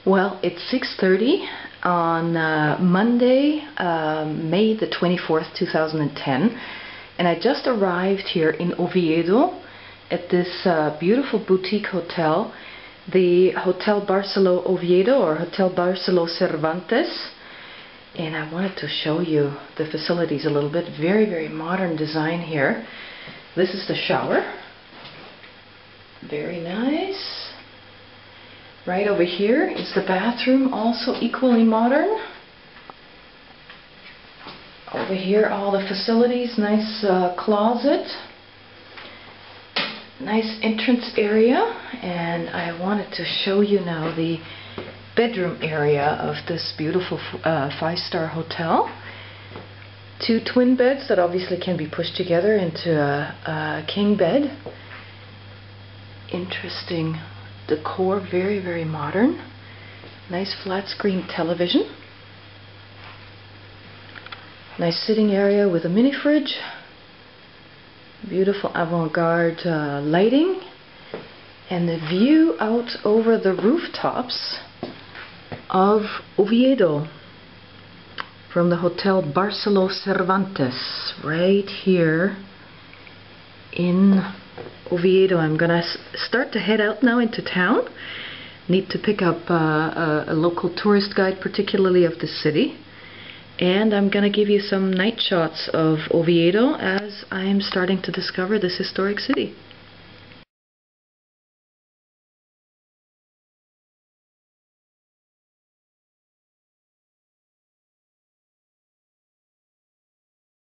Well, it's 6:30 on Monday, May the 24th, 2010, and I just arrived here in Oviedo at this beautiful boutique hotel, the Hotel Barcelo Oviedo or Hotel Barcelo Cervantes, and I wanted to show you the facilities a little bit. Very, very modern design here. This is the shower. Very nice. Right over here is the bathroom, also equally modern. Over here, all the facilities, nice closet, nice entrance area, and I wanted to show you now the bedroom area of this beautiful five-star hotel. Two twin beds that obviously can be pushed together into a king bed. Interesting decor, very, very modern. Nice flat screen television. Nice sitting area with a mini fridge. Beautiful avant-garde lighting. And the view out over the rooftops of Oviedo from the Hotel Barcelo Cervantes right here in Oviedo. I'm gonna start to head out now into town. Need to pick up a local tourist guide, particularly of the city, and I'm gonna give you some night shots of Oviedo as I'm starting to discover this historic city.